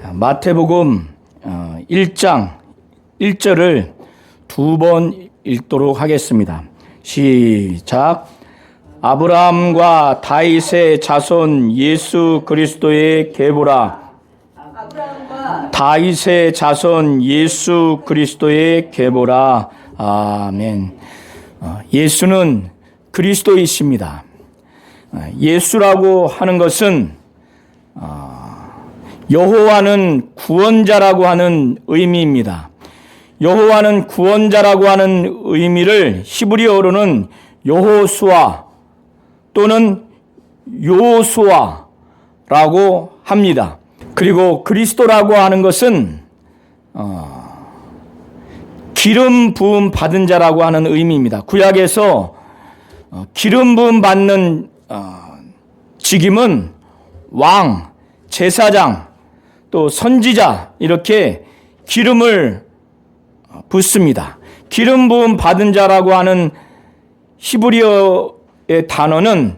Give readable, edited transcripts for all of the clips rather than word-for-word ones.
마태복음 1장 1절을 두 번 읽도록 하겠습니다. 시작. 아브라함과 다윗의 자손 예수 그리스도의 계보라. 다윗의 자손 예수 그리스도의 계보라. 아멘. 예수는 그리스도이십니다. 예수라고 하는 것은 여호와는 구원자라고 하는 의미입니다. 여호와는 구원자라고 하는 의미를 히브리어로는 여호수아 또는 요수아라고 합니다. 그리고 그리스도라고 하는 것은 기름 부음 받은 자라고 하는 의미입니다. 구약에서 기름 부음 받는 직임은 왕, 제사장, 또 선지자 이렇게 기름을 붓습니다. 기름 부음 받은 자라고 하는 히브리어의 단어는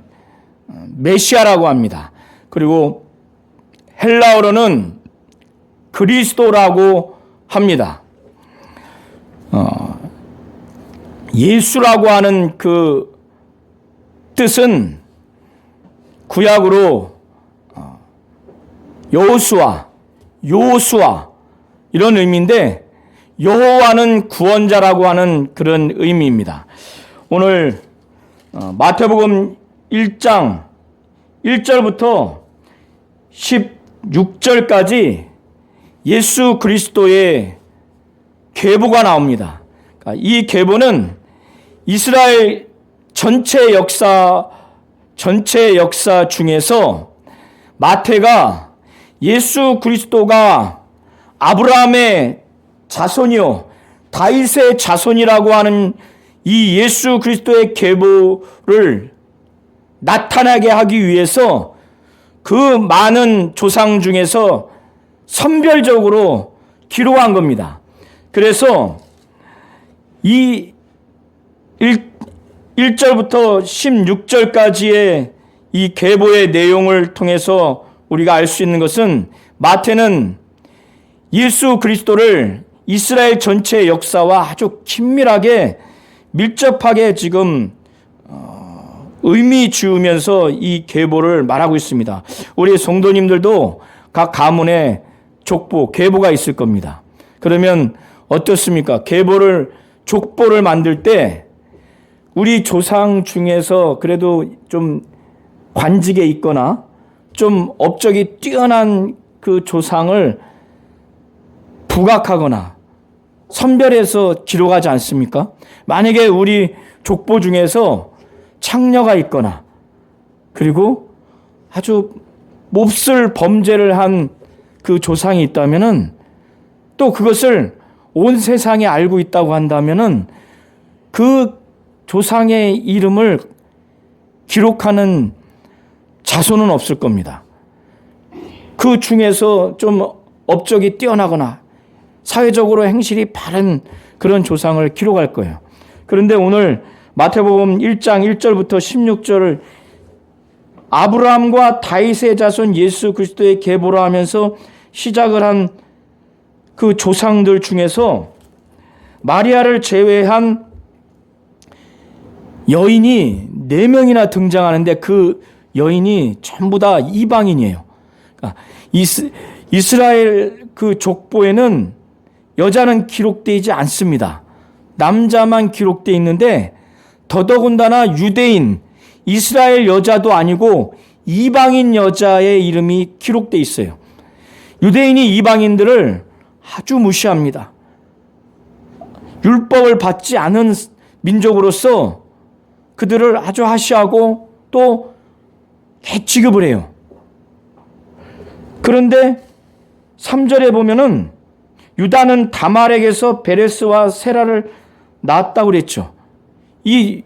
메시아라고 합니다. 그리고 헬라어로는 그리스도라고 합니다. 예수라고 하는 그 뜻은 구약으로 여호수아, 요수아 이런 의미인데 여호와는 구원자라고 하는 그런 의미입니다. 오늘 마태복음 1장 1절부터 16절까지 예수 그리스도의 계보가 나옵니다. 이 계보는 이스라엘 전체 역사 중에서 마태가 예수 그리스도가 아브라함의 자손이요 다윗의 자손이라고 하는 이 예수 그리스도의 계보를 나타나게 하기 위해서 그 많은 조상 중에서 선별적으로 기록한 겁니다. 그래서 이 1절부터 16절까지의 이 계보의 내용을 통해서 우리가 알 수 있는 것은 마태는 예수 그리스도를 이스라엘 전체의 역사와 아주 긴밀하게 밀접하게 지금 의미 지으면서 이 계보를 말하고 있습니다. 우리 성도님들도 각 가문에 족보, 계보가 있을 겁니다. 그러면 어떻습니까? 족보를 만들 때 우리 조상 중에서 그래도 좀 관직에 있거나 좀 업적이 뛰어난 그 조상을 부각하거나 선별해서 기록하지 않습니까? 만약에 우리 족보 중에서 창녀가 있거나 그리고 아주 몹쓸 범죄를 한 그 조상이 있다면은 또 그것을 온 세상에 알고 있다고 한다면은 그 조상의 이름을 기록하는 자손은 없을 겁니다. 그 중에서 좀 업적이 뛰어나거나 사회적으로 행실이 바른 그런 조상을 기록할 거예요. 그런데 오늘 마태복음 1장 1절부터 16절을 아브라함과 다윗의 자손 예수 그리스도의 계보라 하면서 시작을 한 그 조상들 중에서 마리아를 제외한 여인이 4명이나 등장하는데 그 여인이 전부 다 이방인이에요. 그러니까 이스라엘 그 족보에는 여자는 기록되지 않습니다. 남자만 기록되어 있는데 더더군다나 유대인, 이스라엘 여자도 아니고 이방인 여자의 이름이 기록되어 있어요. 유대인이 이방인들을 아주 무시합니다. 율법을 받지 않은 민족으로서 그들을 아주 하시하고 또 취급을 해요. 그런데 3절에 보면은 유다는 다말에게서 베레스와 세라를 낳았다고 그랬죠. 이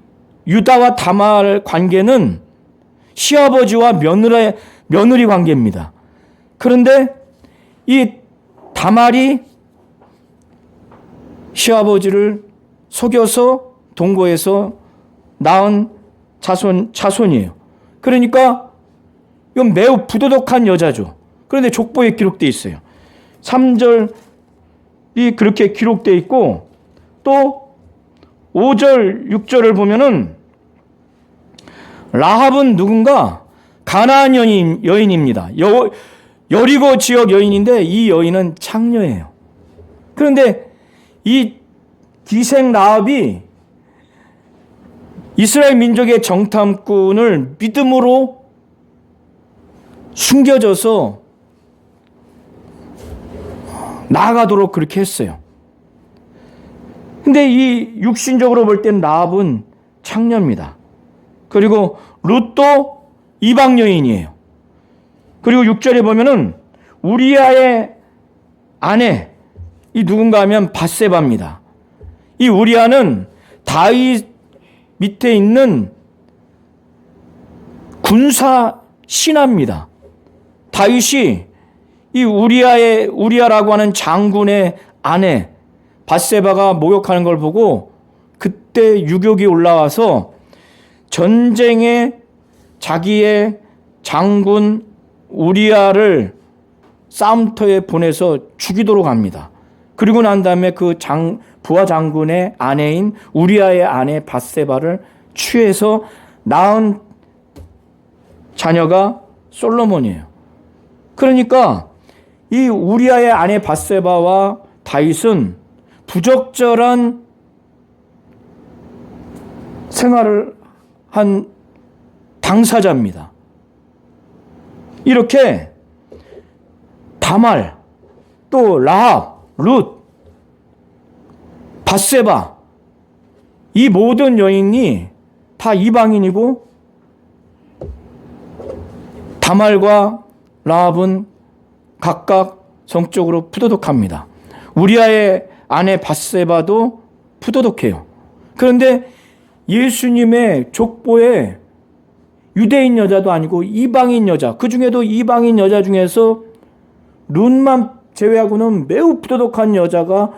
유다와 다말 관계는 시아버지와 며느리 관계입니다. 그런데 이 다말이 시아버지를 속여서 동거해서 낳은 자손이에요. 그러니까 이건 매우 부도덕한 여자죠. 그런데 족보에 기록되어 있어요. 3절이 그렇게 기록되어 있고, 또 5절, 6절을 보면은 라합은 누군가? 가나안 여인입니다. 여리고 지역 여인인데 이 여인은 창녀예요. 그런데 이 기생 라합이 이스라엘 민족의 정탐꾼을 믿음으로 숨겨져서 나아가도록 그렇게 했어요. 근데 이 육신적으로 볼 때는 라합은 창녀입니다. 그리고 룻도 이방 여인이에요. 그리고 6절에 보면은 우리아의 아내, 이 누군가 하면 밧세바입니다. 이 우리아는 다윗 밑에 있는 군사 신하입니다. 다윗이 이 우리아라고 하는 장군의 아내 밧세바가 목욕하는 걸 보고 그때 유격이 올라와서 전쟁에 자기의 장군 우리아를 싸움터에 보내서 죽이도록 합니다. 그리고 난 다음에 그 부하 장군의 아내인 우리아의 아내 밧세바를 취해서 낳은 자녀가 솔로몬이에요. 그러니까 이 우리아의 아내 밧세바와 다윗은 부적절한 생활을 한 당사자입니다. 이렇게 다말, 또 라합, 룻, 밧세바, 이 모든 여인이 다 이방인이고 다말과 라합은 각각 성적으로 푸도독합니다. 우리아의 아내 밧세바도 푸도독해요. 그런데 예수님의 족보에 유대인 여자도 아니고 이방인 여자, 그 중에도 이방인 여자 중에서 룻만 제외하고는 매우 부도덕한 여자가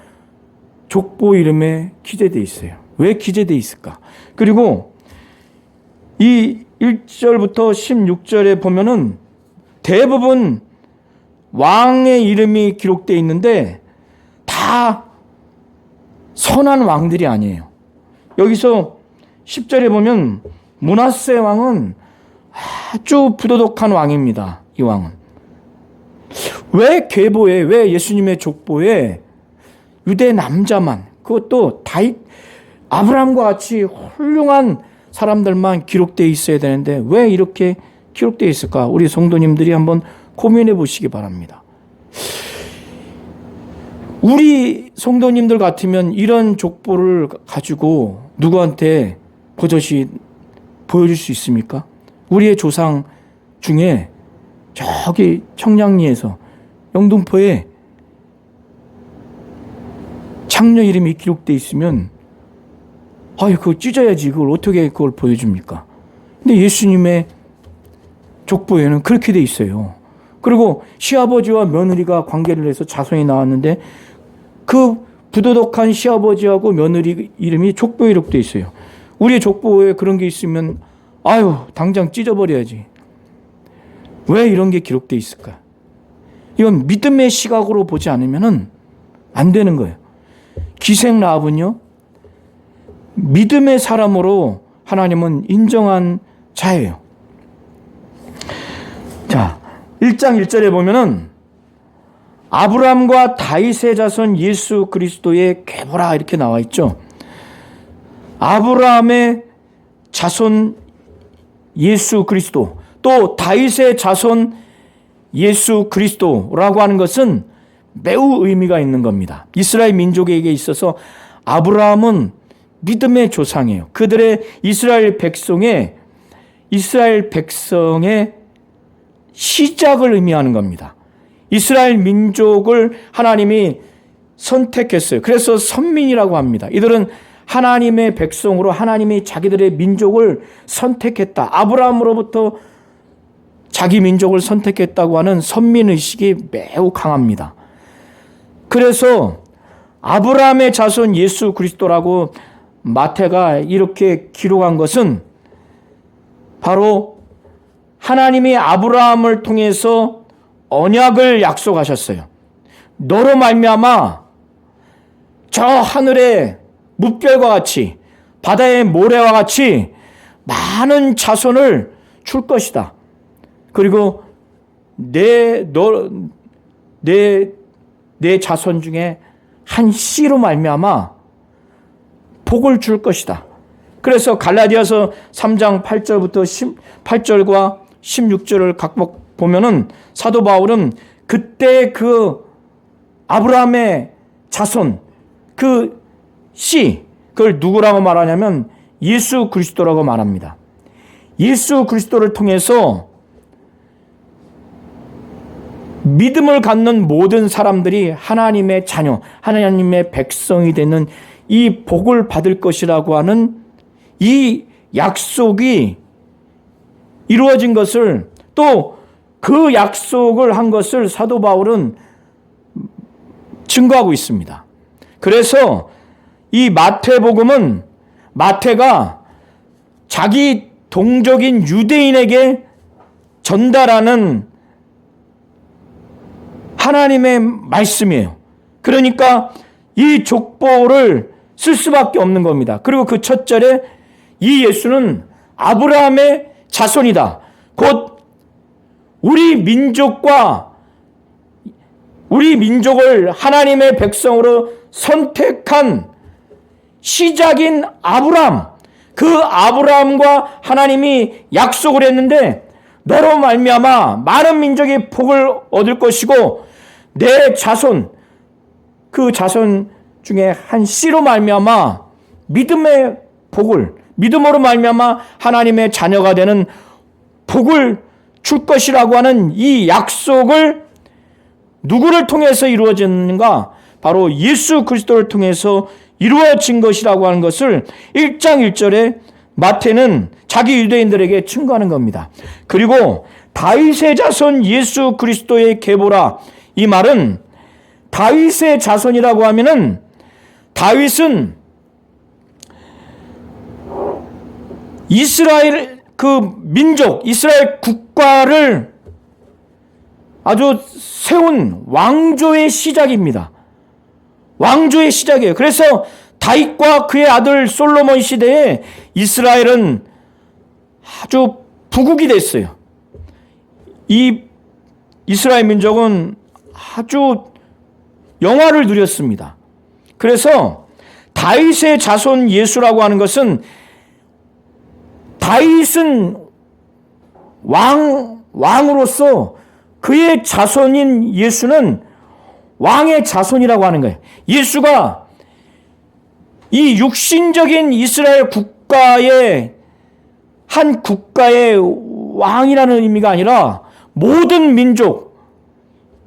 족보 이름에 기재되어 있어요. 왜 기재되어 있을까? 그리고 이 1절부터 16절에 보면은 대부분 왕의 이름이 기록되어 있는데 다 선한 왕들이 아니에요. 여기서 10절에 보면 므낫세 왕은 아주 부도덕한 왕입니다. 이 왕은. 왜 계보에, 왜 예수님의 족보에 유대 남자만, 그것도 다윗, 아브라함과 같이 훌륭한 사람들만 기록되어 있어야 되는데 왜 이렇게 기록되어 있을까? 우리 성도님들이 한번 고민해 보시기 바랍니다. 우리 성도님들 같으면 이런 족보를 가지고 누구한테 버젓이 보여줄 수 있습니까? 우리의 조상 중에 저기 청량리에서 영등포에 창녀 이름이 기록되어 있으면 그거 찢어야지 그걸 어떻게 그걸 보여줍니까? 근데 예수님의 족보에는 그렇게 돼 있어요. 그리고 시아버지와 며느리가 관계를 해서 자손이 나왔는데 그 부도덕한 시아버지하고 며느리 이름이 족보에 기록되어 있어요. 우리의 족보에 그런 게 있으면 당장 찢어버려야지. 왜 이런 게 기록되어 있을까? 이건 믿음의 시각으로 보지 않으면 안 되는 거예요. 기생 라합은요, 믿음의 사람으로 하나님은 인정한 자예요. 자, 1장 1절에 보면은 아브라함과 다윗의 자손 예수 그리스도의 계보라 이렇게 나와 있죠. 아브라함의 자손 예수 그리스도, 또 다윗의 자손 예수 그리스도라고 하는 것은 매우 의미가 있는 겁니다. 이스라엘 민족에게 있어서 아브라함은 믿음의 조상이에요. 그들의 이스라엘 백성의 시작을 의미하는 겁니다. 이스라엘 민족을 하나님이 선택했어요. 그래서 선민이라고 합니다. 이들은 하나님의 백성으로 하나님이 자기들의 민족을 선택했다. 아브라함으로부터 자기 민족을 선택했다고 하는 선민의식이 매우 강합니다. 그래서 아브라함의 자손 예수 그리스도라고 마태가 이렇게 기록한 것은 바로 하나님이 아브라함을 통해서 언약을 약속하셨어요. 너로 말미암아 저 하늘의 뭇별과 같이 바다의 모래와 같이 많은 자손을 줄 것이다. 그리고 내 자손 중에 한 씨로 말미암아 복을 줄 것이다. 그래서 갈라디아서 3장 8절부터 18절과 16절을 각각 보면은 사도 바울은 그때 그 아브라함의 자손, 그 씨, 그걸 누구라고 말하냐면 예수 그리스도라고 말합니다. 예수 그리스도를 통해서 믿음을 갖는 모든 사람들이 하나님의 자녀, 하나님의 백성이 되는 이 복을 받을 것이라고 하는 이 약속이 이루어진 것을, 또 그 약속을 한 것을 사도 바울은 증거하고 있습니다. 그래서 이 마태복음은 마태가 자기 동족인 유대인에게 전달하는 하나님의 말씀이에요. 그러니까 이 족보를 쓸 수밖에 없는 겁니다. 그리고 그 첫 절에 이 예수는 아브라함의 자손이다. 곧 우리 민족을 하나님의 백성으로 선택한 시작인 아브라함, 그 아브라함과 하나님이 약속을 했는데 너로 말미암아 많은 민족이 복을 얻을 것이고 내 자손, 그 자손 중에 한 씨로 말미암아 믿음의 복을, 믿음으로 말미암아 하나님의 자녀가 되는 복을 줄 것이라고 하는 이 약속을 누구를 통해서 이루어졌는가? 바로 예수 그리스도를 통해서 이루어진 것이라고 하는 것을 1장 1절에 마태는 자기 유대인들에게 증거하는 겁니다. 그리고 다윗의 자손 예수 그리스도의 계보라, 이 말은 다윗의 자손이라고 하면은 다윗은 이스라엘 그 민족, 이스라엘 국가를 아주 세운 왕조의 시작입니다. 왕조의 시작이에요. 그래서 다윗과 그의 아들 솔로몬 시대에 이스라엘은 아주 부국이 됐어요. 이 이스라엘 민족은 아주 영화를 누렸습니다. 그래서 다윗의 자손 예수라고 하는 것은 다윗은 왕으로서 그의 자손인 예수는 왕의 자손이라고 하는 거예요. 예수가 이 육신적인 이스라엘 국가의 한 국가의 왕이라는 의미가 아니라 모든 민족,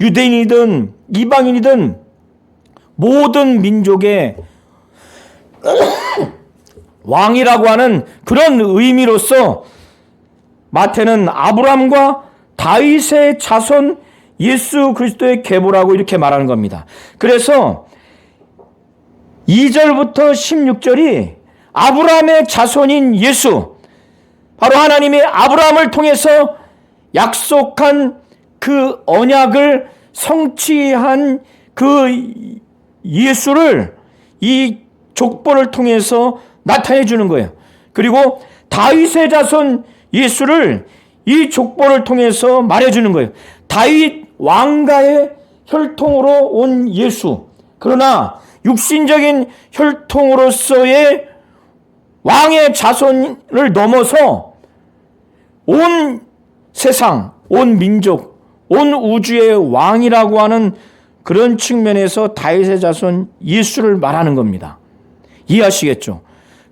유대인이든 이방인이든 모든 민족의 왕이라고 하는 그런 의미로서 마태는 아브라함과 다윗의 자손 예수 그리스도의 계보라고 이렇게 말하는 겁니다. 그래서 2절부터 16절이 아브라함의 자손인 예수, 바로 하나님이 아브라함을 통해서 약속한 그 언약을 성취한 그 예수를 이 족보를 통해서 나타내 주는 거예요. 그리고 다윗의 자손 예수를 이 족보를 통해서 말해주는 거예요. 다윗 왕가의 혈통으로 온 예수, 그러나 육신적인 혈통으로서의 왕의 자손을 넘어서 온 세상, 온 민족, 온 우주의 왕이라고 하는 그런 측면에서 다윗의 자손 예수를 말하는 겁니다. 이해하시겠죠?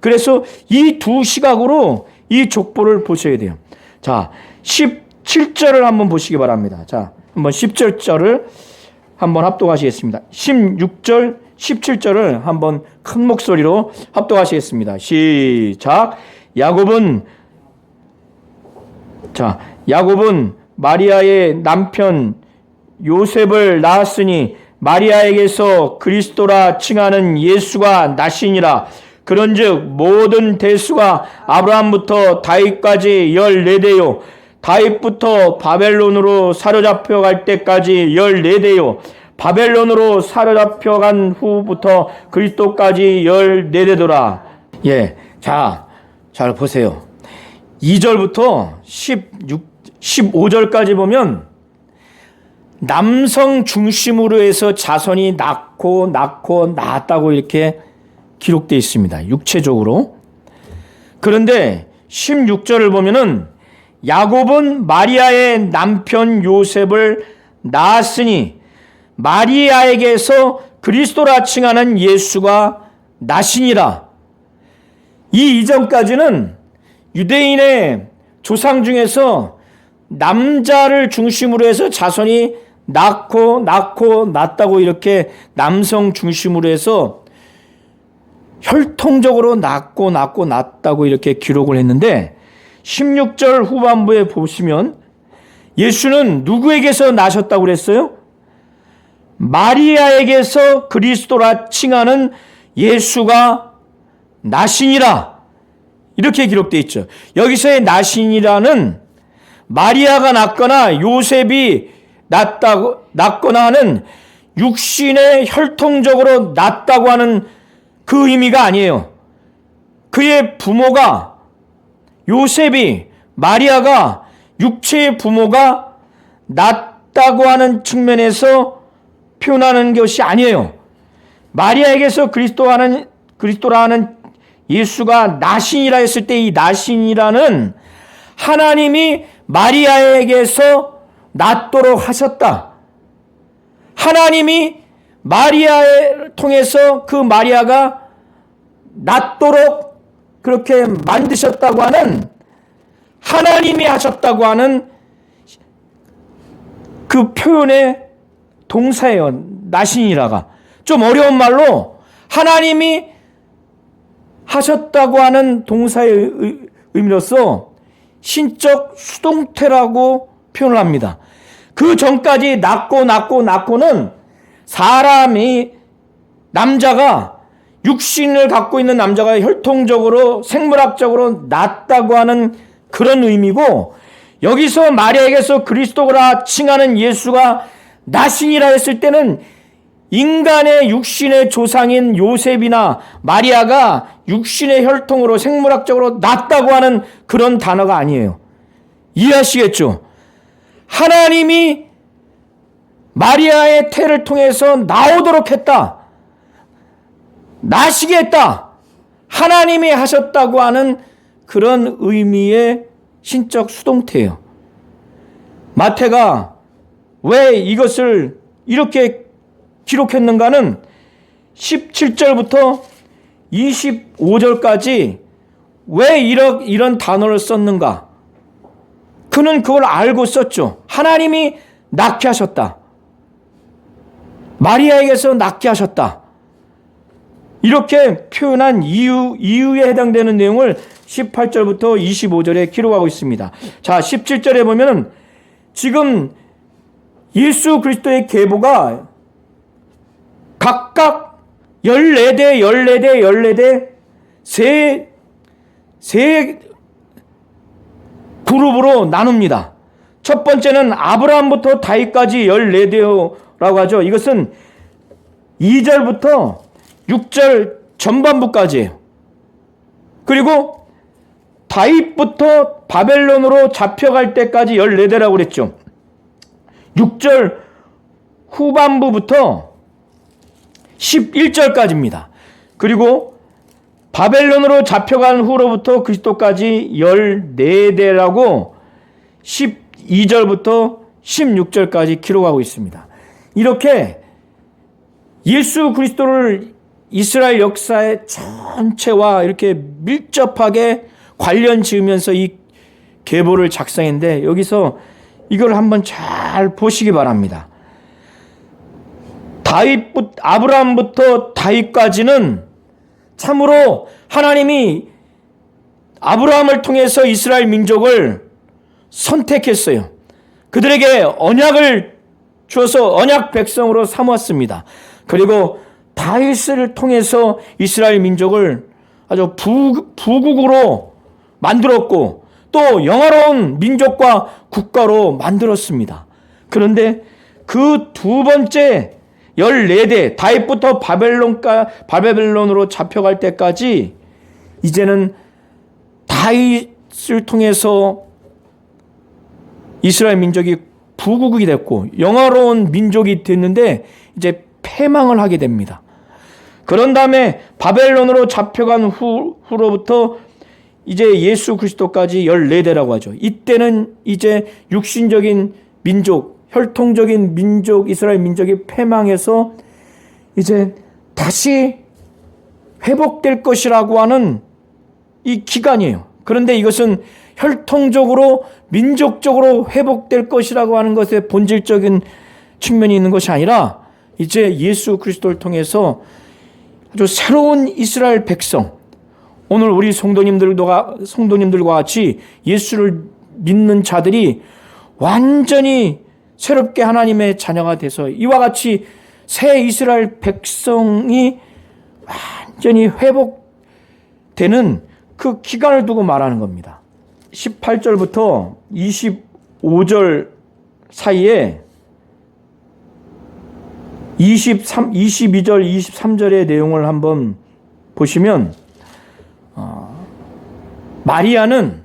그래서 이 두 시각으로 이 족보를 보셔야 돼요. 자, 17절을 한번 보시기 바랍니다. 자, 한번 17절을 한번 합독하시겠습니다. 16절, 17절을 한번 큰 목소리로 합독하시겠습니다. 시작. 야곱은 마리아의 남편 요셉을 낳았으니 마리아에게서 그리스도라 칭하는 예수가 나시니라. 그런즉 모든 대수가 아브라함부터 다윗까지 14대요 다윗부터 바벨론으로 사로잡혀 갈 때까지 14대요 바벨론으로 사로잡혀간 후부터 그리스도까지 14대더라. 예. 자, 잘 보세요. 2절부터 15절까지 보면 남성 중심으로 해서 자손이 낳았다고 이렇게 기록되어 있습니다. 육체적으로. 그런데 16절을 보면은 야곱은 마리아의 남편 요셉을 낳았으니 마리아에게서 그리스도라 칭하는 예수가 나시니라. 이 이전까지는 유대인의 조상 중에서 남자를 중심으로 해서 자손이 낳았다고 이렇게 남성 중심으로 해서 혈통적으로 낳았다고 이렇게 기록을 했는데 16절 후반부에 보시면 예수는 누구에게서 나셨다고 그랬어요? 마리아에게서 그리스도라 칭하는 예수가 나시니라. 이렇게 기록되어 있죠. 여기서의 나시니라는 마리아가 낳거나 요셉이 낳거나 하는 육신의 혈통적으로 낳았다고 하는 그 의미가 아니에요. 그의 부모가 요셉이 마리아가 육체의 부모가 낳았다고 하는 측면에서 표현하는 것이 아니에요. 마리아에게서 그리스도라 하는 예수가 나신이라 했을 때 이 나신이라는 하나님이 마리아에게서 낳도록 하셨다. 하나님이 마리아를 통해서 그 마리아가 낳도록 그렇게 만드셨다고 하는, 하나님이 하셨다고 하는 그 표현의 동사예요. 나신이라가. 좀 어려운 말로 하나님이 하셨다고 하는 동사의 의미로서 신적 수동태라고 표현을 합니다. 그 전까지 낳고는 사람이, 남자가, 육신을 갖고 있는 남자가 혈통적으로 생물학적으로 낳았다고 하는 그런 의미고, 여기서 마리아에게서 그리스도라 칭하는 예수가 나신이라 했을 때는 인간의 육신의 조상인 요셉이나 마리아가 육신의 혈통으로 생물학적으로 낳았다고 하는 그런 단어가 아니에요. 이해하시겠죠? 하나님이 마리아의 태를 통해서 나오도록 했다. 나시게 했다. 하나님이 하셨다고 하는 그런 의미의 신적 수동태예요. 마태가 왜 이것을 이렇게 기록했는가는 17절부터 25절까지 왜 이런 단어를 썼는가? 그는 그걸 알고 썼죠. 하나님이 낳게 하셨다. 마리아에게서 낳게 하셨다. 이렇게 표현한 이유에 해당되는 내용을 18절부터 25절에 기록하고 있습니다. 자, 17절에 보면은 지금 예수 그리스도의 계보가 각각 14대 세 그룹으로 나눕니다. 첫 번째는 아브라함부터 다윗까지 14대라고 하죠. 이것은 2절부터 6절 전반부까지예요. 그리고 다윗부터 바벨론으로 잡혀갈 때까지 14대라고 그랬죠. 6절 후반부부터 11절까지입니다. 그리고 바벨론으로 잡혀간 후로부터 그리스도까지 14대라고 12절부터 16절까지 기록하고 있습니다. 이렇게 예수 그리스도를 이스라엘 역사의 전체와 이렇게 밀접하게 관련 지으면서 이 계보를 작성했는데, 여기서 이걸 한번 잘 보시기 바랍니다. 아브라함부터 다윗까지는 참으로 하나님이 아브라함을 통해서 이스라엘 민족을 선택했어요. 그들에게 언약을 주어서 언약 백성으로 삼았습니다. 그리고 다윗을 통해서 이스라엘 민족을 아주 부국으로 만들었고 또 영화로운 민족과 국가로 만들었습니다. 그런데 그 두 번째 14대 다윗부터 바벨론으로 잡혀갈 때까지 이제는 다윗을 통해서 이스라엘 민족이 부국이 됐고 영화로운 민족이 됐는데 이제 패망을 하게 됩니다. 그런 다음에 바벨론으로 잡혀간 후로부터 이제 예수 그리스도까지 14대라고 하죠. 이때는 이제 육신적인 민족, 혈통적인 민족, 이스라엘 민족이 패망해서 이제 다시 회복될 것이라고 하는 이 기간이에요. 그런데 이것은 혈통적으로 민족적으로 회복될 것이라고 하는 것의 본질적인 측면이 있는 것이 아니라 이제 예수 그리스도를 통해서 아주 새로운 이스라엘 백성, 오늘 우리 성도님들과 같이 예수를 믿는 자들이 완전히 새롭게 하나님의 자녀가 돼서 이와 같이 새 이스라엘 백성이 완전히 회복되는 그 기간을 두고 말하는 겁니다. 18절부터 25절 사이에 22절, 23절의 내용을 한번 보시면 마리아는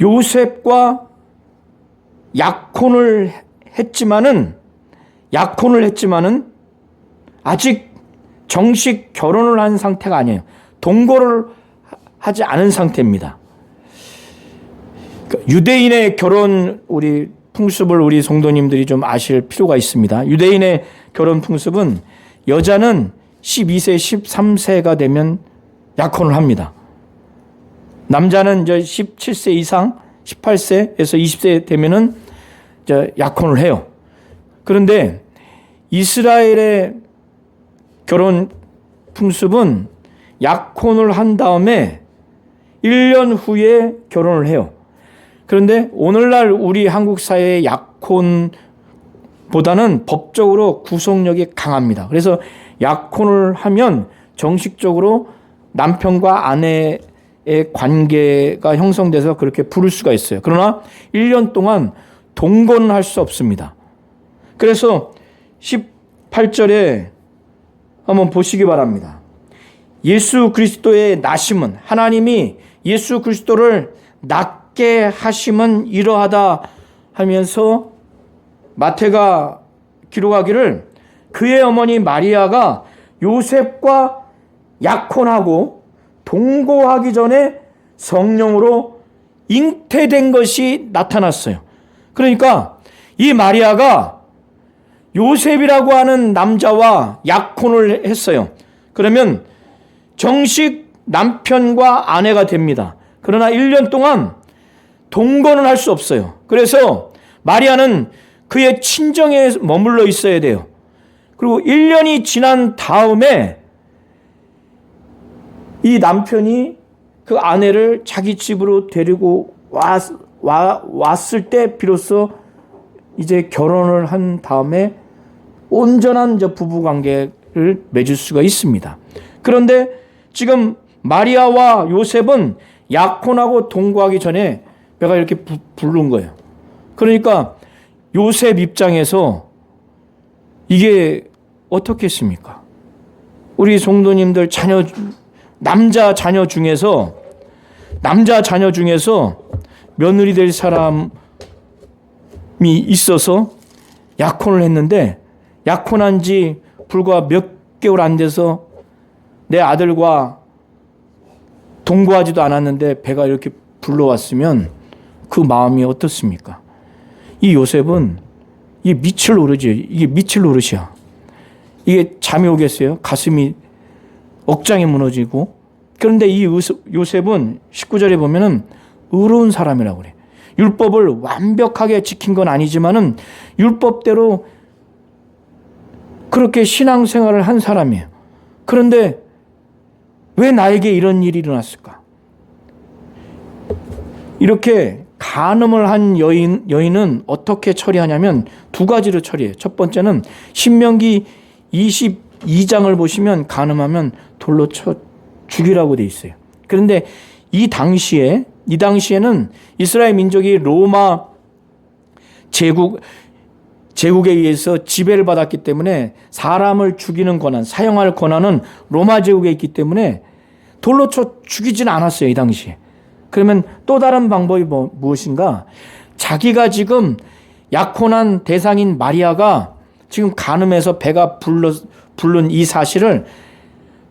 요셉과 약혼을 했지만은 아직 정식 결혼을 한 상태가 아니에요. 동거를 하지 않은 상태입니다. 유대인의 결혼 풍습을 우리 성도님들이 좀 아실 필요가 있습니다. 유대인의 결혼 풍습은 여자는 12세, 13세가 되면 약혼을 합니다. 남자는 이제 17세 이상, 18세에서 20세 되면은 이제 약혼을 해요. 그런데 이스라엘의 결혼 풍습은 약혼을 한 다음에 1년 후에 결혼을 해요. 그런데 오늘날 우리 한국 사회의 약혼보다는 법적으로 구속력이 강합니다. 그래서 약혼을 하면 정식적으로 남편과 아내의 관계가 형성돼서 그렇게 부를 수가 있어요. 그러나 1년 동안 동거는 할 수 없습니다. 그래서 18절에 한번 보시기 바랍니다. 예수 그리스도의 나심은, 하나님이 예수 그리스도를 낫게 하심은 이러하다 하면서 마태가 기록하기를 그의 어머니 마리아가 요셉과 약혼하고 동거하기 전에 성령으로 잉태된 것이 나타났어요. 그러니까 이 마리아가 요셉이라고 하는 남자와 약혼을 했어요. 그러면 정식 남편과 아내가 됩니다. 그러나 1년 동안 동거는 할 수 없어요. 그래서 마리아는 그의 친정에 머물러 있어야 돼요. 그리고 1년이 지난 다음에 이 남편이 그 아내를 자기 집으로 데리고 왔을 때 비로소 이제 결혼을 한 다음에 온전한 부부 관계를 맺을 수가 있습니다. 그런데 지금 마리아와 요셉은 약혼하고 동거하기 전에 배가 이렇게 부른 거예요. 그러니까 요셉 입장에서 이게 어떻겠습니까? 우리 성도님들 남자 자녀 중에서 며느리 될 사람이 있어서 약혼을 했는데 약혼한 지 불과 몇 개월 안 돼서 내 아들과 동거하지도 않았는데 배가 이렇게 불러왔으면 그 마음이 어떻습니까? 이 요셉은 이게 밑을 노르지. 이게 밑을 노릇이야. 이게 잠이 오겠어요? 가슴이 억장이 무너지고. 그런데 이 요셉은 19절에 보면은 의로운 사람이라고 그래. 율법을 완벽하게 지킨 건 아니지만은 율법대로 그렇게 신앙생활을 한 사람이에요. 그런데 왜 나에게 이런 일이 일어났을까? 이렇게 간음을 한 여인은 어떻게 처리하냐면 두 가지로 처리해요. 첫 번째는 신명기 22장을 보시면 간음하면 돌로 쳐 죽이라고 돼 있어요. 그런데 이 당시에는 이스라엘 민족이 로마 제국에 의해서 지배를 받았기 때문에 사람을 죽이는 권한, 사형할 권한은 로마 제국에 있기 때문에 돌로 쳐 죽이지는 않았어요, 이 당시에. 그러면 또 다른 방법이 무엇인가? 자기가 지금 약혼한 대상인 마리아가 지금 간음해서 배가 부른 이 사실을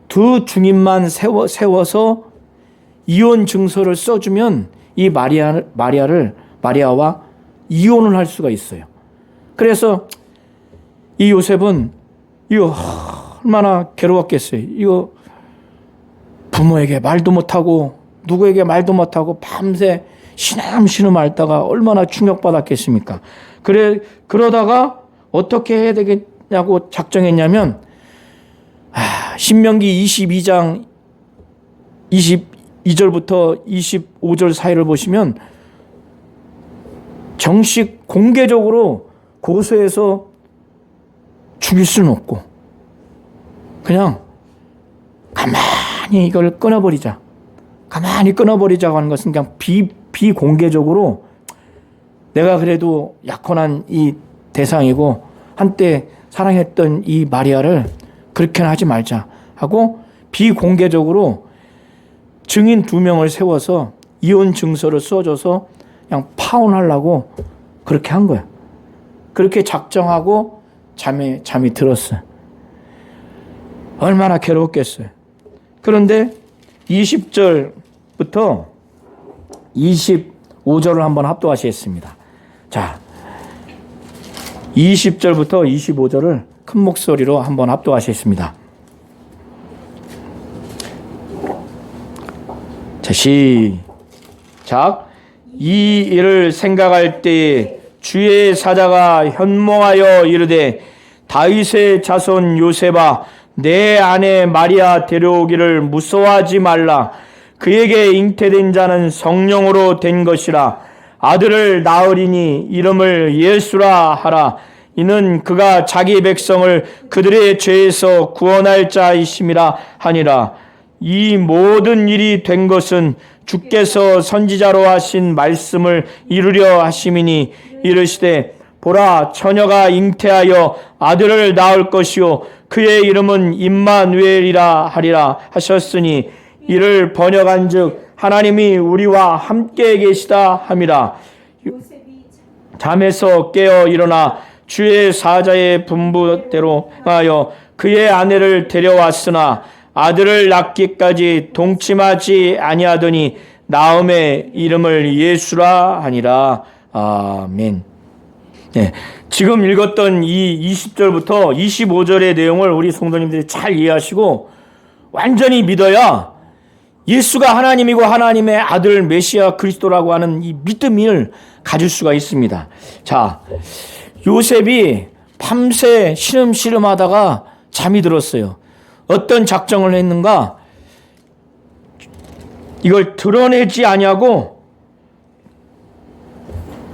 두 중인만 세워서 이혼 증서를 써주면 이 마리아와 이혼을 할 수가 있어요. 그래서 이 요셉은 이거 얼마나 괴로웠겠어요. 이거 부모에게 말도 못하고 누구에게 말도 못하고 밤새 신음신음 앓다가 얼마나 충격받았겠습니까? 그러다가 어떻게 해야 되겠냐고 작정했냐면 신명기 22장 22절부터 25절 사이를 보시면 정식 공개적으로 고소해서 죽일 수는 없고 그냥 가만히 이걸 끊어버리자. 가만히 끊어버리자고 하는 것은 그냥 비공개적으로 내가 그래도 약혼한 이 대상이고 한때 사랑했던 이 마리아를 그렇게는 하지 말자 하고 비공개적으로 증인 2명을 세워서 이혼 증서를 써줘서 그냥 파혼하려고 그렇게 한 거야. 그렇게 작정하고 잠이 들었어요. 얼마나 괴로웠겠어요. 그런데 20절부터 25절을 한번 합독하시겠습니다. 자, 20절부터 25절을 큰 목소리로 한번 합독하시겠습니다. 자, 시작. 이 일을 생각할 때에 주의 사자가 현몽하여 이르되 다윗의 자손 요셉아 내 아내 마리아 데려오기를 무서워하지 말라. 그에게 잉태된 자는 성령으로 된 것이라. 아들을 낳으리니 이름을 예수라 하라. 이는 그가 자기 백성을 그들의 죄에서 구원할 자이심이라 하니라. 이 모든 일이 된 것은 주께서 선지자로 하신 말씀을 이루려 하심이니 이르시되 보라 처녀가 잉태하여 아들을 낳을 것이요 그의 이름은 임마누엘이라 하리라 하셨으니 이를 번역한즉 하나님이 우리와 함께 계시다 함이라. 잠에서 깨어 일어나 주의 사자의 분부대로 하여 그의 아내를 데려왔으나 아들을 낳기까지 동침하지 아니하더니 나음의 이름을 예수라 하니라. 아멘. 네, 지금 읽었던 이 20절부터 25절의 내용을 우리 성도님들이 잘 이해하시고 완전히 믿어야 예수가 하나님이고 하나님의 아들 메시아 그리스도라고 하는 이 믿음을 가질 수가 있습니다. 자, 요셉이 밤새 시름시름하다가 잠이 들었어요. 어떤 작정을 했는가? 이걸 드러내지 아니하고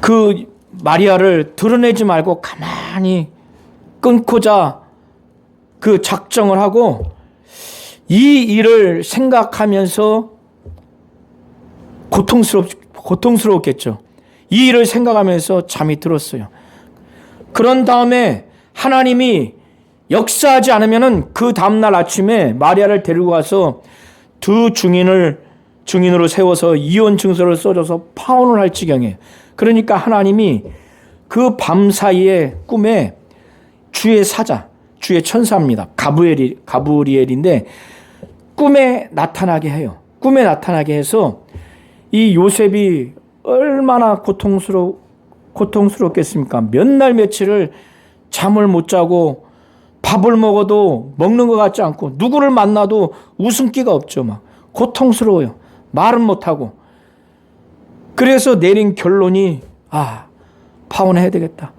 그 마리아를 드러내지 말고 가만히 끊고자 그 작정을 하고 이 일을 생각하면서 고통스러웠겠죠. 이 일을 생각하면서 잠이 들었어요. 그런 다음에 하나님이 역사하지 않으면은 그 다음날 아침에 마리아를 데리고 가서 두 증인으로 세워서 이혼 증서를 써줘서 파혼을 할 지경에. 그러니까 하나님이 그 밤 사이에 꿈에 주의 사자, 주의 천사입니다. 가브리엘인데 꿈에 나타나게 해요. 꿈에 나타나게 해서 이 요셉이 얼마나 고통스럽겠습니까? 몇 날 며칠을 잠을 못 자고 밥을 먹어도 먹는 것 같지 않고 누구를 만나도 웃음기가 없죠. 막 고통스러워요. 말은 못하고. 그래서 내린 결론이 파혼해야 되겠다.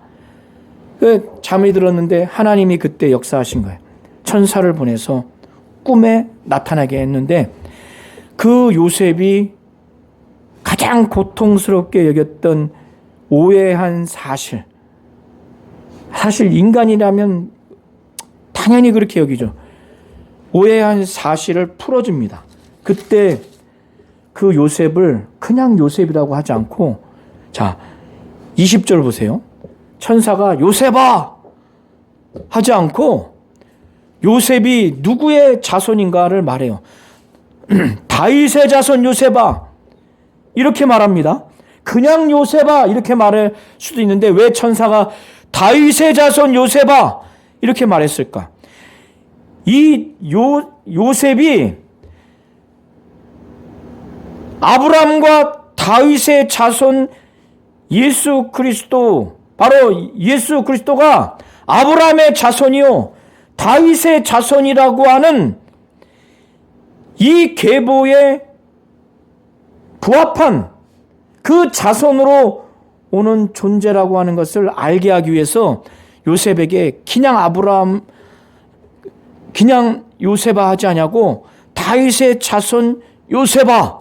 잠이 들었는데 하나님이 그때 역사하신 거예요. 천사를 보내서 꿈에 나타나게 했는데 그 요셉이 가장 고통스럽게 여겼던 오해한 사실 인간이라면 당연히 그렇게 여기죠. 오해한 사실을 풀어줍니다. 그때 그 요셉을 그냥 요셉이라고 하지 않고 자 20절 보세요. 천사가 요셉아 하지 않고 요셉이 누구의 자손인가를 말해요. 다윗의 자손 요셉아 이렇게 말합니다. 그냥 요셉아 이렇게 말할 수도 있는데 왜 천사가 다윗의 자손 요셉아 이렇게 말했을까? 이 요셉이 아브라함과 다윗의 자손 예수 그리스도, 바로 예수 그리스도가 아브라함의 자손이요 다윗의 자손이라고 하는 이 계보에 부합한 그 자손으로 오는 존재라고 하는 것을 알게 하기 위해서 요셉에게 그냥 요셉아 하지 않냐고 다윗의 자손 요셉아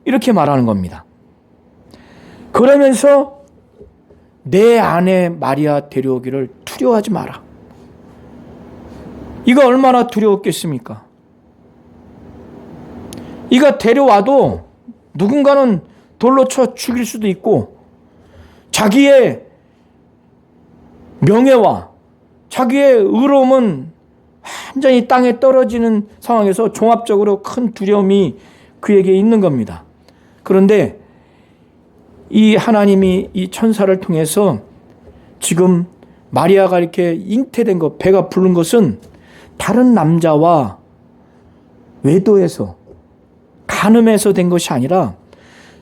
이렇게 말하는 겁니다. 그러면서 내 아내 마리아 데려오기를 두려워하지 마라. 이거 얼마나 두려웠겠습니까? 이가 데려와도 누군가는 돌로 쳐 죽일 수도 있고 자기의 명예와 자기의 의로움은 완전히 땅에 떨어지는 상황에서 종합적으로 큰 두려움이 그에게 있는 겁니다. 그런데 이 하나님이 이 천사를 통해서 지금 마리아가 이렇게 잉태된 것, 배가 부른 것은 다른 남자와 외도에서 간음해서 된 것이 아니라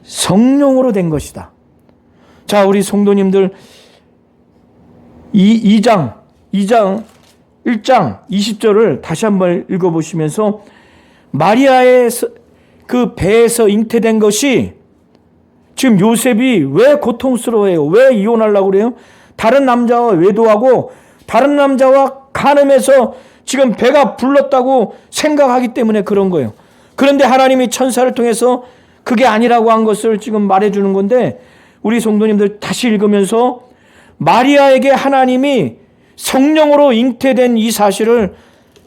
성령으로 된 것이다. 자, 우리 성도님들 1장 20절을 다시 한번 읽어보시면서 마리아의 그 배에서 잉태된 것이 지금 요셉이 왜 고통스러워해요? 왜 이혼하려고 그래요? 다른 남자와 외도하고 다른 남자와 간음해서 지금 배가 불렀다고 생각하기 때문에 그런 거예요. 그런데 하나님이 천사를 통해서 그게 아니라고 한 것을 지금 말해주는 건데 우리 성도님들 다시 읽으면서 마리아에게 하나님이 성령으로 잉태된 이 사실을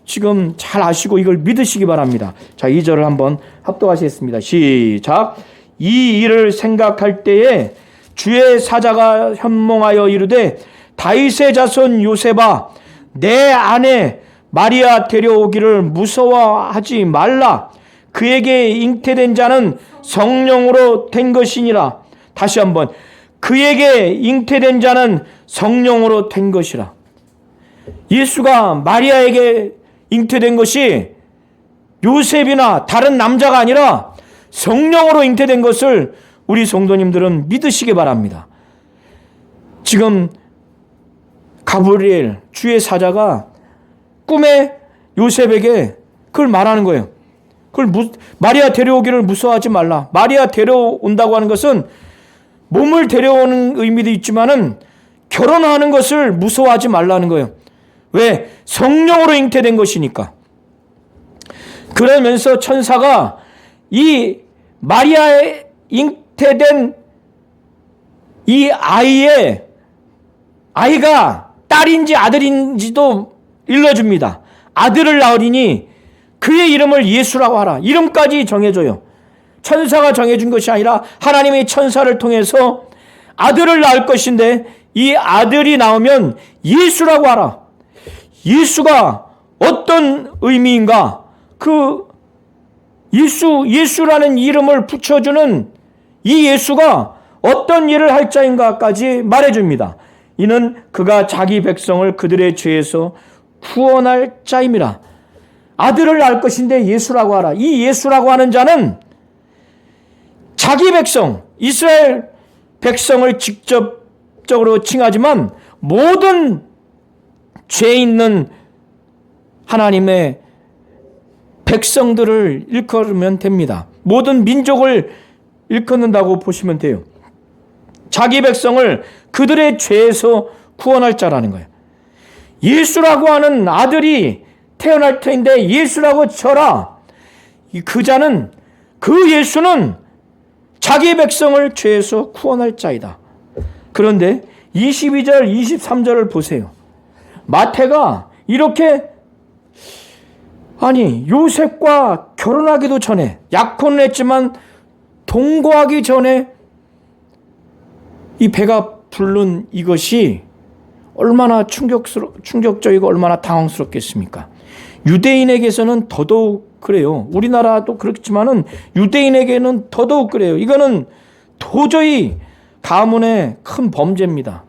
지금 잘 아시고 이걸 믿으시기 바랍니다. 자, 2절을 한번 합독하시겠습니다. 시작. 이 일을 생각할 때에 주의 사자가 현몽하여 이르되 다윗의 자손 요셉아 내 아내 마리아 데려오기를 무서워하지 말라. 그에게 잉태된 자는 성령으로 된 것이니라. 다시 한번 그에게 잉태된 자는 성령으로 된 것이라. 예수가 마리아에게 잉태된 것이 요셉이나 다른 남자가 아니라 성령으로 잉태된 것을 우리 성도님들은 믿으시기 바랍니다. 지금 가브리엘 주의 사자가 꿈에 요셉에게 그걸 말하는 거예요. 마리아 데려오기를 무서워하지 말라. 마리아 데려온다고 하는 것은 몸을 데려오는 의미도 있지만은 결혼하는 것을 무서워하지 말라는 거예요. 왜? 성령으로 잉태된 것이니까. 그러면서 천사가 이 마리아에 잉태된 이 아이가 딸인지 아들인지도 일러줍니다. 아들을 낳으리니 그의 이름을 예수라고 하라. 이름까지 정해줘요. 천사가 정해준 것이 아니라 하나님의 천사를 통해서 아들을 낳을 것인데 이 아들이 나오면 예수라고 하라. 예수가 어떤 의미인가? 그 예수라는 이름을 붙여주는 이 예수가 어떤 일을 할 자인가까지 말해줍니다. 이는 그가 자기 백성을 그들의 죄에서 구원할 자임이라. 아들을 낳을 것인데 예수라고 하라. 이 예수라고 하는 자는 자기 백성, 이스라엘 백성을 직접적으로 칭하지만 모든 죄 있는 하나님의 백성들을 일컬으면 됩니다. 모든 민족을 일컫는다고 보시면 돼요. 자기 백성을 그들의 죄에서 구원할 자라는 거예요. 예수라고 하는 아들이 태어날 터인데 예수라고 쳐라. 그 자는, 그 예수는 자기 백성을 죄에서 구원할 자이다. 그런데 22절, 23절을 보세요. 마태가 이렇게 요셉과 결혼하기도 전에 약혼을 했지만 동거하기 전에 이 배가 부른 이것이 얼마나 충격적이고 얼마나 당황스럽겠습니까? 유대인에게서는 더더욱 그래요. 우리나라도 그렇지만은 유대인에게는 더더욱 그래요. 이거는 도저히 가문의 큰 범죄입니다.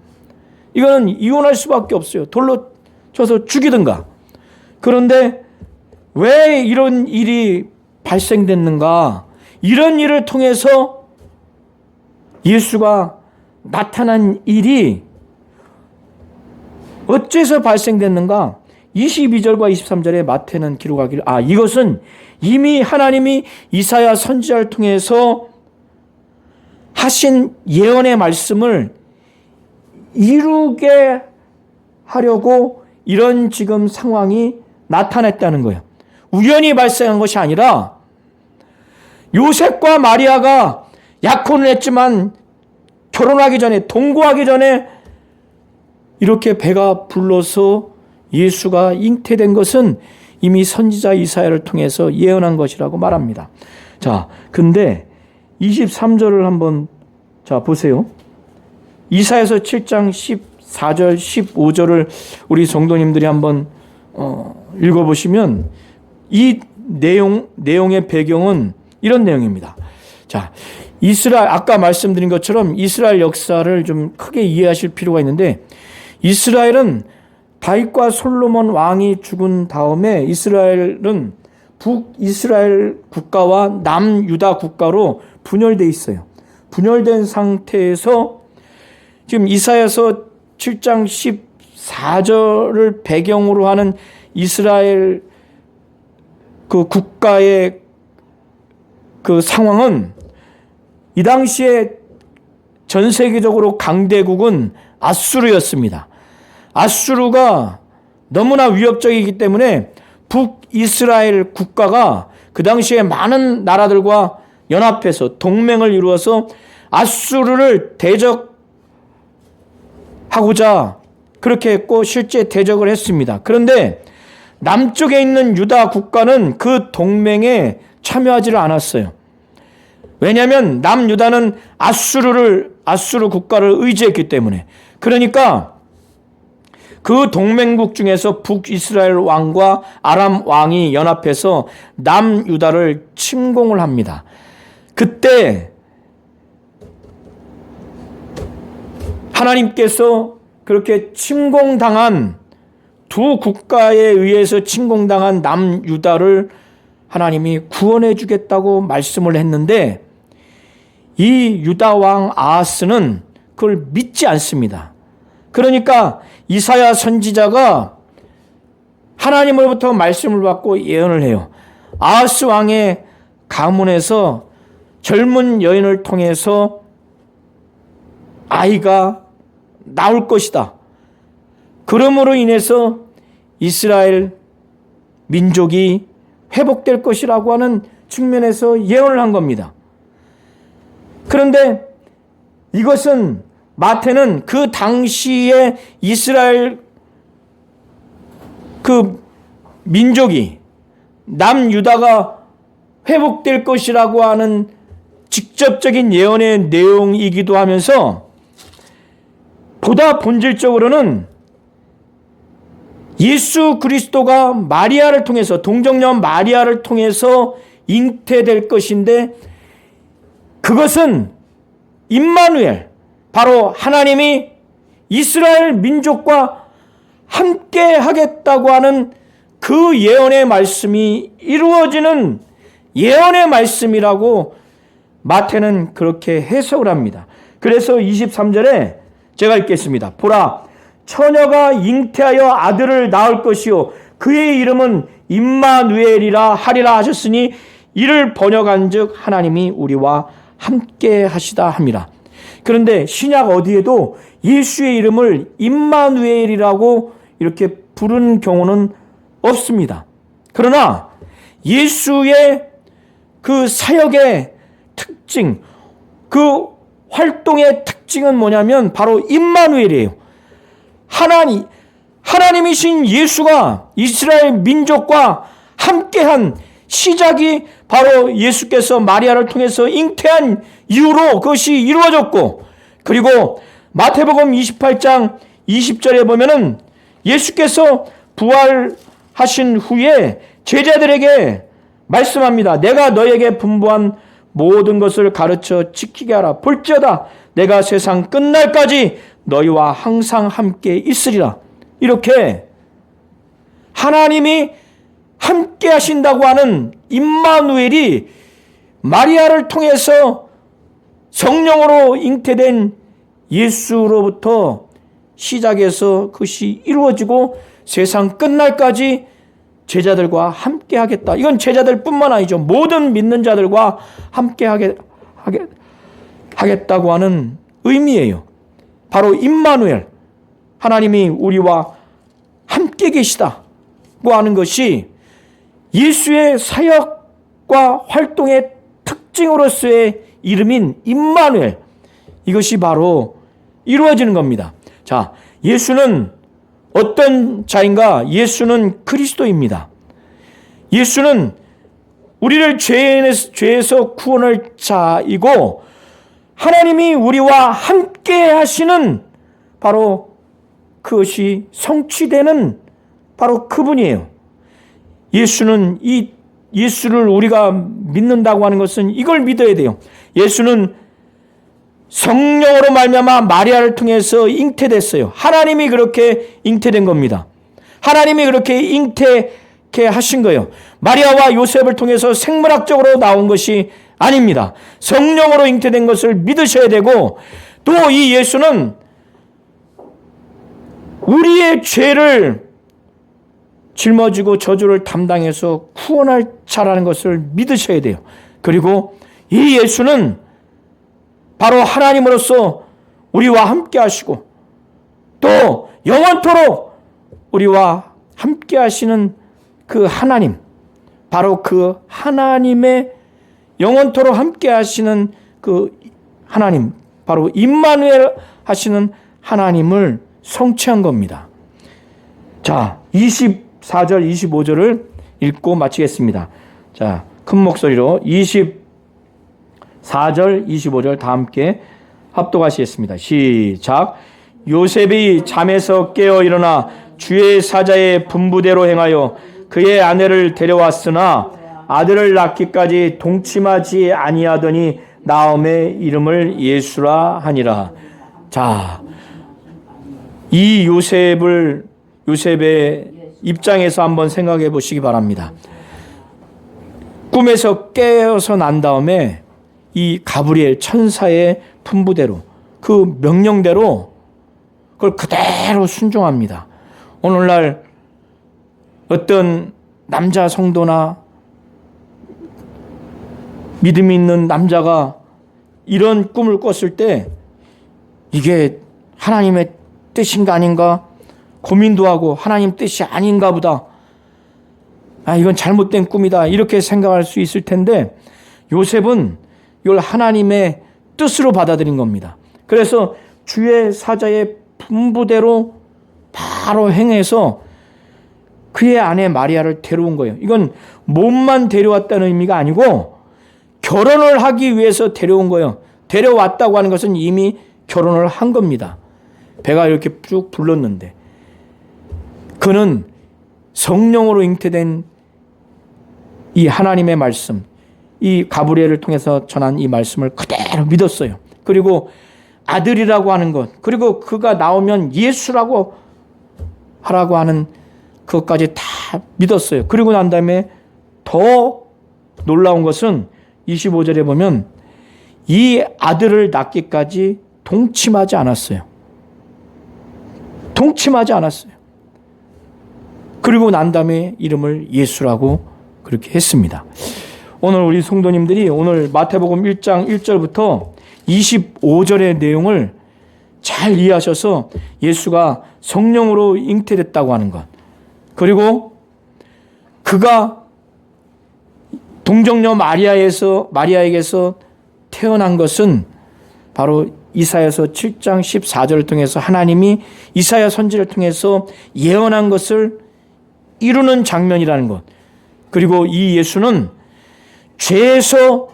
이거는 이혼할 수밖에 없어요. 돌로 쳐서 죽이든가. 그런데 왜 이런 일이 발생됐는가? 이런 일을 통해서 예수가 나타난 일이 어째서 발생됐는가? 22절과 23절에 마태는 기록하기를 이것은 이미 하나님이 이사야 선지자를 통해서 하신 예언의 말씀을 이루게 하려고 이런 지금 상황이 나타났다는 거예요. 우연히 발생한 것이 아니라 요셉과 마리아가 약혼을 했지만 결혼하기 전에, 동거하기 전에 이렇게 배가 불러서 예수가 잉태된 것은 이미 선지자 이사야를 통해서 예언한 것이라고 말합니다. 자, 근데 23절을 한번 보세요. 이사야서 7장 14절, 15절을 우리 성도님들이 한번 읽어보시면 이 내용의 배경은 이런 내용입니다. 자, 아까 말씀드린 것처럼 이스라엘 역사를 좀 크게 이해하실 필요가 있는데, 이스라엘은 다윗과 솔로몬 왕이 죽은 다음에 이스라엘은 북이스라엘 국가와 남유다 국가로 분열되어 있어요. 분열된 상태에서 지금 이사야서 7장 14절을 배경으로 하는 이스라엘 그 국가의 그 상황은, 이 당시에 전 세계적으로 강대국은 아수르였습니다. 아수르가 너무나 위협적이기 때문에 북이스라엘 국가가 그 당시에 많은 나라들과 연합해서 동맹을 이루어서 아수르를 대적하고자 그렇게 했고 실제 대적을 했습니다. 그런데 남쪽에 있는 유다 국가는 그 동맹에 참여하지를 않았어요. 왜냐하면 남유다는 아수르 국가를 의지했기 때문에. 그러니까 그 동맹국 중에서 북이스라엘 왕과 아람 왕이 연합해서 남유다를 침공을 합니다. 그때 하나님께서 그렇게 침공당한 두 국가에 의해서 침공당한 남유다를 하나님이 구원해 주겠다고 말씀을 했는데, 이 유다 왕 아하스는 그걸 믿지 않습니다. 그러니까 이사야 선지자가 하나님으로부터 말씀을 받고 예언을 해요. 아하스 왕의 가문에서 젊은 여인을 통해서 아이가 나올 것이다. 그러므로 인해서 이스라엘 민족이 회복될 것이라고 하는 측면에서 예언을 한 겁니다. 그런데 이것은 마태는 그 당시에 이스라엘 그 민족이 남유다가 회복될 것이라고 하는 직접적인 예언의 내용이기도 하면서 보다 본질적으로는 예수 그리스도가 마리아를 통해서, 동정녀 마리아를 통해서 잉태될 것인데, 그것은 임마누엘, 바로 하나님이 이스라엘 민족과 함께 하겠다고 하는 그 예언의 말씀이 이루어지는 예언의 말씀이라고 마태는 그렇게 해석을 합니다. 그래서 23절에 제가 읽겠습니다. 보라, 처녀가 잉태하여 아들을 낳을 것이요 그의 이름은 임마누엘이라 하리라 하셨으니 이를 번역한즉 하나님이 우리와 함께 하시다 함이라. 그런데 신약 어디에도 예수의 이름을 임마누엘이라고 이렇게 부른 경우는 없습니다. 그러나 예수의 그 사역의 특징, 그 활동의 특징은 뭐냐면 바로 임마누엘이에요. 하나님이신 예수가 이스라엘 민족과 함께한 시작이 바로 예수께서 마리아를 통해서 잉태한 이후로 그것이 이루어졌고, 그리고 마태복음 28장 20절에 보면은 예수께서 부활하신 후에 제자들에게 말씀합니다. 내가 너에게 분부한 모든 것을 가르쳐 지키게 하라. 볼지어다 내가 세상 끝날까지 너희와 항상 함께 있으리라. 이렇게 하나님이 함께 하신다고 하는 임마누엘이 마리아를 통해서 성령으로 잉태된 예수로부터 시작해서 그것이 이루어지고 세상 끝날까지 제자들과 함께 하겠다. 이건 제자들뿐만 아니죠. 모든 믿는 자들과 함께 하겠다고 하는 의미예요. 바로 임마누엘, 하나님이 우리와 함께 계시다고 하는 것이 예수의 사역과 활동의 특징으로서의 이름인 임마누엘, 이것이 바로 이루어지는 겁니다. 자, 예수는 어떤 자인가? 예수는 그리스도입니다. 예수는 우리를 죄에서 구원할 자이고 하나님이 우리와 함께 하시는 바로 그것이 성취되는 바로 그분이에요. 예수는 이 예수를 우리가 믿는다고 하는 것은 이걸 믿어야 돼요. 예수는 성령으로 말미암아 마리아를 통해서 잉태됐어요. 하나님이 그렇게 잉태된 겁니다. 하나님이 그렇게 잉태케 하신 거예요. 마리아와 요셉을 통해서 생물학적으로 나온 것이 아닙니다. 성령으로 잉태된 것을 믿으셔야 되고, 또 이 예수는 우리의 죄를 짊어지고 저주를 담당해서 구원할 자라는 것을 믿으셔야 돼요. 그리고 이 예수는 바로 하나님으로서 우리와 함께 하시고 또 영원토록 우리와 함께 하시는 그 하나님, 바로 그 하나님의 영원토록 함께 하시는 그 하나님, 바로 임마누엘 하시는 하나님을 성취한 겁니다. 자, 24절, 25절을 읽고 마치겠습니다. 자, 큰 목소리로 24절, 25절 다 함께 합독하시겠습니다. 시작. 요셉이 잠에서 깨어 일어나 주의 사자의 분부대로 행하여 그의 아내를 데려왔으나 아들을 낳기까지 동침하지 아니하더니 나음의 이름을 예수라 하니라. 자, 이 요셉의 입장에서 한번 생각해 보시기 바랍니다. 꿈에서 깨어서 난 다음에 이 가브리엘 천사의 분부대로, 그 명령대로 그걸 그대로 순종합니다. 오늘날 어떤 남자 성도나 믿음이 있는 남자가 이런 꿈을 꿨을 때 이게 하나님의 뜻인가 아닌가 고민도 하고, 하나님 뜻이 아닌가 보다, 이건 잘못된 꿈이다, 이렇게 생각할 수 있을 텐데, 요셉은 이걸 하나님의 뜻으로 받아들인 겁니다. 그래서 주의 사자의 분부대로 바로 행해서 그의 아내 마리아를 데려온 거예요. 이건 몸만 데려왔다는 의미가 아니고 결혼을 하기 위해서 데려온 거예요. 데려왔다고 하는 것은 이미 결혼을 한 겁니다. 배가 이렇게 쭉 불렀는데, 그는 성령으로 잉태된 이 하나님의 말씀, 이 가브리엘을 통해서 전한 이 말씀을 그대로 믿었어요. 그리고 아들이라고 하는 것, 그리고 그가 나오면 예수라고 하라고 하는 그것까지 다 믿었어요. 그리고 난 다음에 더 놀라운 것은 25절에 보면 이 아들을 낳기까지 동침하지 않았어요. 동침하지 않았어요. 그리고 난 다음에 이름을 예수라고 그렇게 했습니다. 오늘 우리 성도님들이 오늘 마태복음 1장 1절부터 25절의 내용을 잘 이해하셔서 예수가 성령으로 잉태됐다고 하는 것, 그리고 그가 동정녀 마리아에게서 태어난 것은 바로 이사야서 7장 14절을 통해서 하나님이 이사야 선지를 통해서 예언한 것을 이루는 장면이라는 것, 그리고 이 예수는 죄에서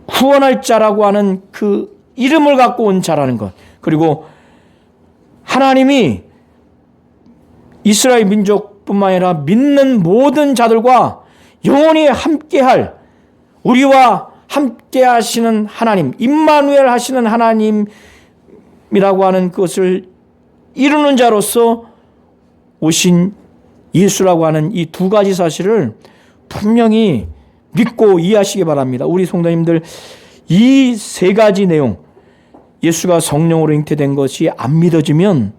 구원할 자라고 하는 그 이름을 갖고 온 자라는 것, 그리고 하나님이 이스라엘 민족뿐만 아니라 믿는 모든 자들과 영원히 함께할, 우리와 함께 하시는 하나님, 임마누엘 하시는 하나님이라고 하는 것을 이루는 자로서 오신 예수라고 하는 이 두 가지 사실을 분명히 믿고 이해하시기 바랍니다. 우리 성도님들, 이 세 가지 내용, 예수가 성령으로 잉태된 것이 안 믿어지면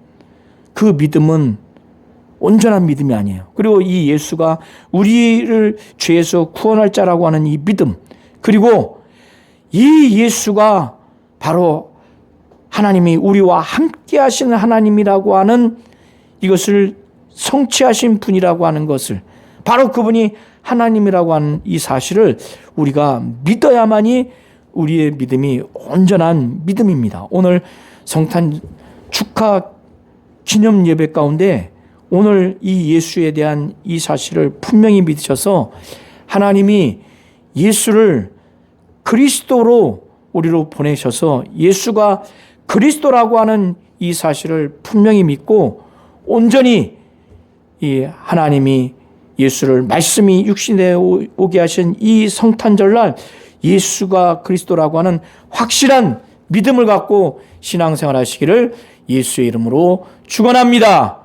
그 믿음은 온전한 믿음이 아니에요. 그리고 이 예수가 우리를 죄에서 구원할 자라고 하는 이 믿음, 그리고 이 예수가 바로 하나님이 우리와 함께 하시는 하나님이라고 하는 이것을 성취하신 분이라고 하는 것을, 바로 그분이 하나님이라고 하는 이 사실을 우리가 믿어야만이 우리의 믿음이 온전한 믿음입니다. 오늘 성탄 축하 기념 예배 가운데 오늘 이 예수에 대한 이 사실을 분명히 믿으셔서 하나님이 예수를 그리스도로 우리로 보내셔서 예수가 그리스도라고 하는 이 사실을 분명히 믿고 온전히 이 하나님이 예수를 말씀이 육신에 오게 하신 이 성탄절날 예수가 그리스도라고 하는 확실한 믿음을 갖고 신앙생활 하시기를 예수의 이름으로 축원합니다.